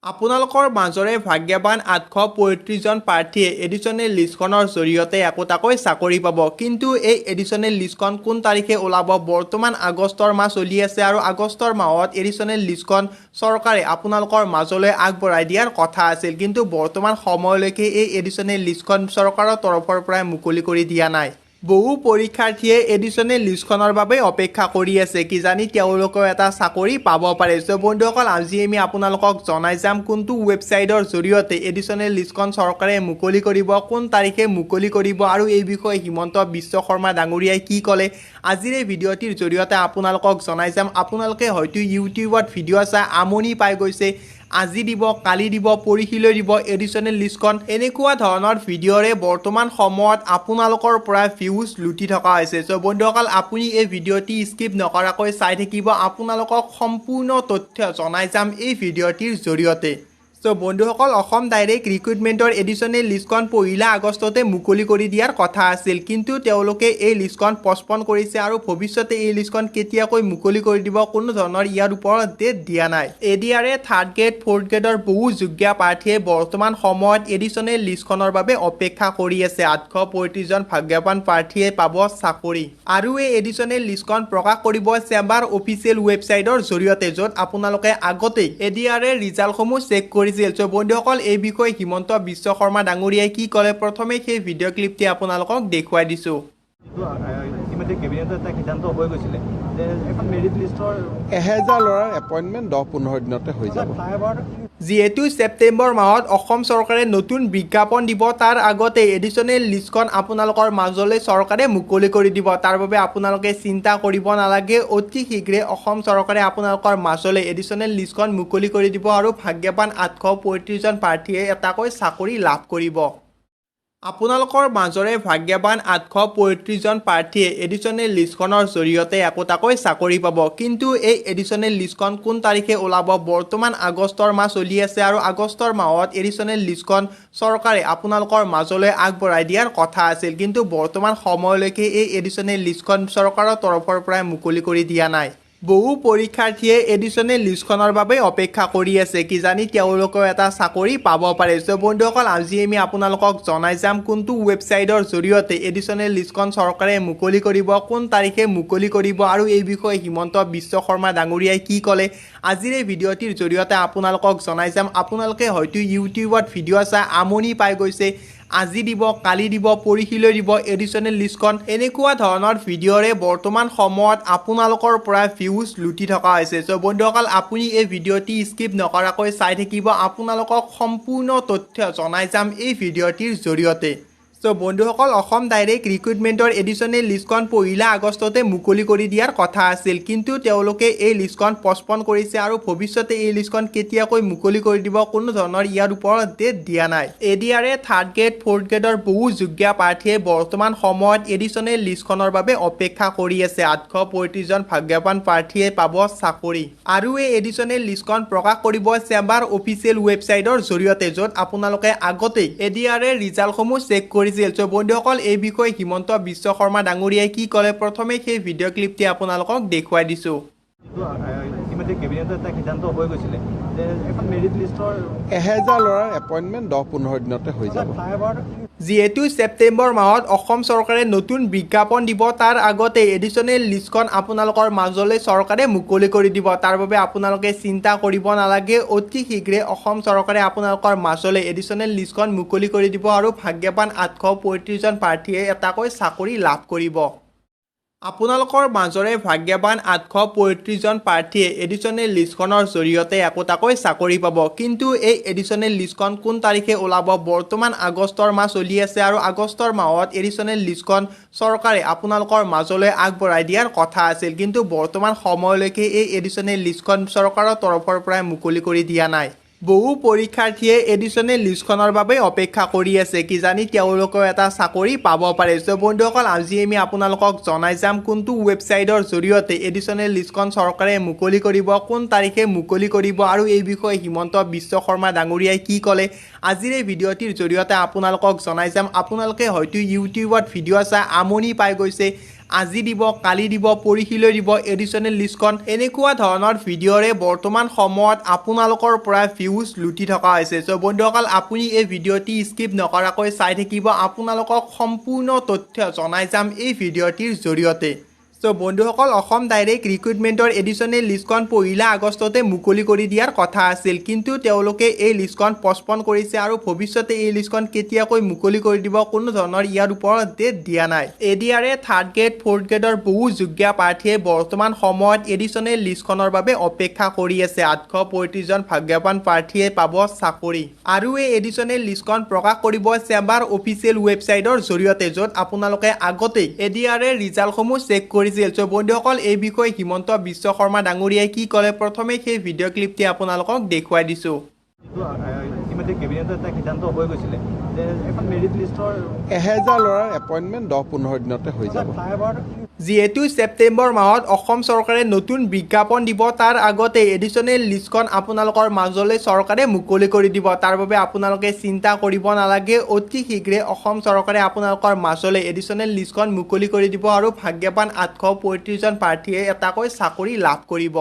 আপোনালোকৰ মাজৰে ভাগ্যৱান 835 জন প্ৰাৰ্থীয়ে এডিশ্যনেল লিষ্টখনৰ জৰিয়তে একোটাকৈ চাকৰি পাব। কিন্তু এই এডিশ্যনেল লিষ্টখন কোন তাৰিখে ওলাব? বৰ্তমান আগষ্টৰ মাহ চলি আছে আৰু আগষ্টৰ মাহত এডিশ্যনেল লিষ্টখন চৰকাৰে আপোনালোকৰ মাজলৈ আগবঢ়াই দিয়াৰ কথা আছিল। কিন্তু বৰ্তমান সময়লৈকে এই এডিশ্যনেল লিষ্টখন চৰকাৰৰ তৰফৰ পৰাই মুকলি কৰি দিয়া নাই। বহু পৰীক্ষাৰ্থীয়ে এডিশ্যনেল লিষ্টখনৰ বাবে অপেক্ষা কৰি আছে, কিজানি তেওঁলোকেও এটা চাকৰি পাব পাৰে। চ' বন্ধুসকল, আজি আমি আপোনালোকক জনাই যাম কোনটো ৱেবছাইটৰ জৰিয়তে এডিশ্যনেল লিষ্টখন চৰকাৰে মুকলি কৰিব, কোন তাৰিখে মুকলি কৰিব আৰু এই বিষয়ে হিমন্ত বিশ্ব শৰ্মা ডাঙৰীয়াই কি ক'লে। আজিৰ এই ভিডিঅ'টিৰ জৰিয়তে আপোনালোকক জনাই যাম। আপোনালোকে হয়তো ইউটিউবত ভিডিঅ' চাই আমনি পাই গৈছে, আজি দিব, কালি দিব, পৰহিলৈ দিব এডিশ্যনেল লিষ্টখন, এনেকুৱা ধৰণৰ ভিডিঅ'ৰে বৰ্তমান সময়ত আপোনালোকৰ পৰা ভিউজ লুটি থকা হৈছে। চ' বন্ধুসকল, আপুনি এই ভিডিঅ'টি স্কিপ নকৰাকৈ চাই থাকিব, আপোনালোকক সম্পূৰ্ণ তথ্য জনাই যাম এই ভিডিঅ'টিৰ জৰিয়তে। চ' বন্ধুসকল, অসম ডাইৰেক্ট ৰিক্ৰুটমেণ্টৰ এডিশ্যনেল লিষ্টখন 1 আগষ্টতে মুকলি কৰি দিয়াৰ কথা আছিল, কিন্তু তেওঁলোকে এই লিষ্টখন পষ্টপন কৰিছে আৰু ভৱিষ্যতে এই লিষ্টখন কেতিয়াকৈ মুকলি কৰি দিব কোনো ধৰণৰ ইয়াৰ ওপৰত ডেট দিয়া নাই। ADR থাৰ্ড গ্ৰেড, ফ'ৰ্থ গ্ৰেডৰ বহু যোগ্য প্ৰাৰ্থীয়ে বৰ্তমান সময়ত এডিশ্যনেল লিষ্টখনৰ বাবে অপেক্ষা কৰি আছে। 835 জন ভাগ্যৱান প্ৰাৰ্থীয়ে পাব চাকৰি আৰু এই এডিশ্যনেল লিষ্টখন প্ৰকাশ কৰিব চেম্বাৰ অফিচিয়েল ৱেবছাইটৰ জৰিয়তে, য'ত আপোনালোকে আগতেই ADR ৰিজাল্টসমূহ চেক কৰি। চ' বন্ধুসকল, এই বিষয়ে হিমন্ত বিশ্ব শৰ্মা ডাঙৰীয়াই কি ক'লে প্ৰথমে সেই ভিডিঅ' ক্লিপটি আপোনালোকক দেখুৱাই দিছোঁ। ইতিমধ্যে কেবিনেটত এটা সিদ্ধান্ত হৈ গৈছিলে যে এখন মেৰিট লিষ্টৰ 1000 ল'ৰাৰ এপইণ্টমেণ্ট 10-15 দিনতে হৈ যাব। যিহেতু ছেপ্টেম্বৰ মাহত অসম চৰকাৰে নতুন বিজ্ঞাপন দিব, তাৰ আগতে এডিশ্যনেল লিষ্টখন আপোনালোকৰ মাজলৈ চৰকাৰে মুকলি কৰি দিব। তাৰ বাবে আপোনালোকে চিন্তা কৰিব নালাগে, অতি শীঘ্ৰে অসম চৰকাৰে আপোনালোকৰ মাজলৈ এডিশ্যনেল লিষ্টখন মুকলি কৰি দিব আৰু ভাগ্যৱান 835 জন প্ৰাৰ্থীয়ে এটাকৈ চাকৰি লাভ কৰিব। আপোনালোকৰ মাজৰে ভাগ্যৱান 835 জন প্ৰাৰ্থীয়ে এডিশ্যনেল লিষ্টখনৰ জৰিয়তে একোটাকৈ চাকৰি পাব। কিন্তু এই এডিশ্যনেল লিষ্টখন কোন তাৰিখে ওলাব? বৰ্তমান আগষ্টৰ মাহ চলি আছে আৰু আগষ্টৰ মাহত এডিশ্যনেল লিষ্টখন চৰকাৰে আপোনালোকৰ মাজলৈ আগবঢ়াই দিয়াৰ কথা আছিল, কিন্তু বৰ্তমান সময়লৈকে এই এডিশ্যনেল লিষ্টখন চৰকাৰৰ তৰফৰ পৰাই মুকলি কৰি দিয়া নাই। বহু পৰীক্ষাৰ্থীয়ে এডিশ্যনেল লিষ্টখনৰ বাবে অপেক্ষা কৰি আছে, কিজানি তেওঁলোকেও এটা চাকৰি পাব পাৰে। চ' বন্ধুসকল, আজি আমি আপোনালোকক জনাই যাম কোনটো ৱেবছাইটৰ জৰিয়তে এডিশ্যনেল লিষ্টখন চৰকাৰে মুকলি কৰিব, কোন তাৰিখে মুকলি কৰিব আৰু এই বিষয়ে হিমন্ত বিশ্ব শৰ্মা ডাঙৰীয়াই কি ক'লে। আজিৰ এই ভিডিঅ'টিৰ জৰিয়তে আপোনালোকক জনাই যাম। আপোনালোকে হয়তো ইউটিউবত ভিডিঅ' চাই আমনি পাই গৈছে, আজি দিব, কালি দিব, পৰহিলৈ দিব এডিশ্যনেল লিষ্টখন, এনেকুৱা ধৰণৰ ভিডিঅ'ৰে বৰ্তমান সময়ত আপোনালোকৰ পৰা ভিউজ লুটি থকা হৈছে। চ' বন্ধুসকল, আপুনি এই ভিডিঅ'টি স্কিপ নকৰাকৈ চাই থাকিব, আপোনালোকক সম্পূৰ্ণ তথ্য জনাই যাম এই ভিডিঅ'টিৰ জৰিয়তে। চ' বন্ধুসকল, অসম ডাইৰেক্ট ৰিক্ৰুটমেণ্টৰ এডিশ্যনেল লিষ্টখন 1 আগষ্টতে মুকলি কৰি দিয়াৰ কথা আছিল, কিন্তু তেওঁলোকে এই লিষ্টখন পষ্টপন কৰিছে আৰু ভৱিষ্যতে এই লিষ্টখন কেতিয়াকৈ মুকলি কৰি দিব কোনো ধৰণৰ ইয়াৰ ওপৰত ডেট দিয়া নাই। ADR থাৰ্ড গ্ৰেড, ফ'ৰ্থ গ্ৰেডৰ বহু যোগ্য প্ৰাৰ্থীয়ে বৰ্তমান সময়ত এডিশ্যনেল লিষ্টখনৰ বাবে অপেক্ষা কৰি আছে। 835 জন ভাগ্যৱান প্ৰাৰ্থীয়ে পাব চাকৰি আৰু এই এডিশ্যনেল লিষ্টখন প্ৰকাশ কৰিব চেম্বাৰ অফিচিয়েল ৱেবছাইটৰ জৰিয়তে, য'ত আপোনালোকে আগতেই ADR ৰিজাল্টসমূহ চেক কৰি। চ' বন্ধুসকল, এই বিষয়ে হিমন্ত বিশ্ব শৰ্মা ডাঙৰীয়াই কি ক'লে প্ৰথমে সেই ভিডিঅ' ক্লিপটি আপোনালোকক দেখুৱাই দিছোঁ। ইতিমধ্যে কেবিনেটত এটা সিদ্ধান্ত হৈ গৈছিলে যে এখন মেৰিট লিষ্টৰ 1000 ল'ৰাৰ এপইণ্টমেণ্ট 10-15 দিনতে হৈ যাব। যিহেতু ছেপ্টেম্বৰ মাহত অসম চৰকাৰে নতুন বিজ্ঞাপন দিব, তাৰ আগতে এডিশ্যনেল লিষ্টখন আপোনালোকৰ মাজলৈ চৰকাৰে মুকলি কৰি দিব। তাৰ বাবে আপোনালোকে চিন্তা কৰিব নালাগে, অতি শীঘ্ৰে অসম চৰকাৰে আপোনালোকৰ মাজলৈ এডিশ্যনেল লিষ্টখন মুকলি কৰি দিব আৰু ভাগ্যৱান 835 জন প্ৰাৰ্থীয়ে এটাকৈ চাকৰি লাভ কৰিব। আপোনালোকৰ মাজৰে ভাগ্যৱান 835 জন প্ৰাৰ্থীয়ে এডিশ্যনেল লিষ্টখনৰ জৰিয়তে একোটাকৈ চাকৰি পাব। কিন্তু এই এডিশ্যনেল লিষ্টখন কোন তাৰিখে ওলাব? বৰ্তমান আগষ্টৰ মাহ চলি আছে আৰু আগষ্টৰ মাহত এডিশ্যনেল লিষ্টখন চৰকাৰে আপোনালোকৰ মাজলৈ আগবঢ়াই দিয়াৰ কথা আছিল, কিন্তু বৰ্তমান সময়লৈকে এই এডিশ্যনেল লিষ্টখন চৰকাৰৰ তৰফৰ পৰাই মুকলি কৰি দিয়া নাই। বহু পৰীক্ষাৰ্থীয়ে এডিশ্যনেল লিষ্টখনৰ বাবে অপেক্ষা কৰি আছে, কিজানি তেওঁলোকেও এটা চাকৰি পাব পাৰে। চ' বন্ধুসকল, আজি আমি আপোনালোকক জনাই যাম কোনটো ৱেবছাইটৰ জৰিয়তে এডিশ্যনেল লিষ্টখন চৰকাৰে মুকলি কৰিব, কোন তাৰিখে মুকলি কৰিব আৰু এই বিষয়ে হিমন্ত বিশ্ব শৰ্মা ডাঙৰীয়াই কি ক'লে। আজিৰ এই ভিডিঅ'টিৰ জৰিয়তে আপোনালোকক জনাই যাম। আপোনালোকে হয়তো ইউটিউবত ভিডিঅ' চাই আমনি পাই গৈছে, আজি দিব, কালি দিব, পৰহিলৈ দিব এডিশ্যনেল লিষ্টখন এনেকুৱা ধৰণৰ ভিডিঅ'ৰে বৰ্তমান সময়ত আপোনালোকৰ পৰা ভিউজ লুটি থকা হৈছে। চ' বন্ধুসকল আপুনি এই ভিডিঅ'টি স্কিপ নকৰাকৈ চাই থাকিব, আপোনালোকক সম্পূৰ্ণ তথ্য জনাই যাম এই ভিডিঅ'টিৰ জৰিয়তে। চ' বন্ধুসকল অসম ডাইৰেক্ট ৰিক্ৰুইটমেণ্টৰ এডিশ্যনেল লিষ্টখন 1 আগষ্টতে মুকলি কৰি দিয়াৰ কথা আছিল, কিন্তু তেওঁলোকে এই লিষ্টখন পষ্টপন কৰিছে আৰু ভৱিষ্যতে এই লিষ্টখন কেতিয়াকৈ মুকলি কৰি দিব কোনো ধৰণৰ ইয়াৰ ওপৰত ডেট দিয়া নাই। এডিআৰে 3rd গ্ৰেড 4th গ্ৰেডৰ বহু যোগ্য প্ৰাৰ্থীয়ে বৰ্তমান সময়ত এডিশ্যনেল লিষ্টখনৰ বাবে অপেক্ষা কৰি আছে। 835 জন ভাগ্যৱান প্ৰাৰ্থীয়ে পাব চাকৰি আৰু এই এডিশ্যনেল লিষ্টখন প্ৰকাশ কৰিব চেম্বাৰ অফিচিয়েল ৱেবছাইটৰ জৰিয়তে, য'ত আপোনালোকে আগতেই এডিআৰে ৰিজাল্টসমূহ চেক কৰি চ' বন্ধুসকল এই বিষয়ে হিমন্ত বিশ্ব শৰ্মা ডাঙৰীয়াই কি ক'লে প্ৰথমে সেই ভিডিঅ' ক্লিপটি আপোনালোকক দেখুৱাই দিছোঁ। ইতিমধ্যে কেবিনেটত এটা সিদ্ধান্ত হৈ গৈছিলে যে এখন মেৰিট লিষ্টৰ 1000 ল'ৰাৰ এপইণ্টমেণ্ট 10-15 দিনতে হৈ যাব। যিহেতু ছেপ্টেম্বৰ মাহত অসম চৰকাৰে নতুন বিজ্ঞাপন দিব, তাৰ আগতে এডিশ্যনেল লিষ্টখন আপোনালোকৰ মাজলৈ চৰকাৰে মুকলি কৰি দিব। তাৰ বাবে আপোনালোকে চিন্তা কৰিব নালাগে, অতি শীঘ্ৰে অসম চৰকাৰে আপোনালোকৰ মাজলৈ এডিশ্যনেল লিষ্টখন মুকলি কৰি দিব আৰু ভাগ্যৱান 835 জন প্ৰাৰ্থীয়ে এটাকৈ চাকৰি লাভ কৰিব।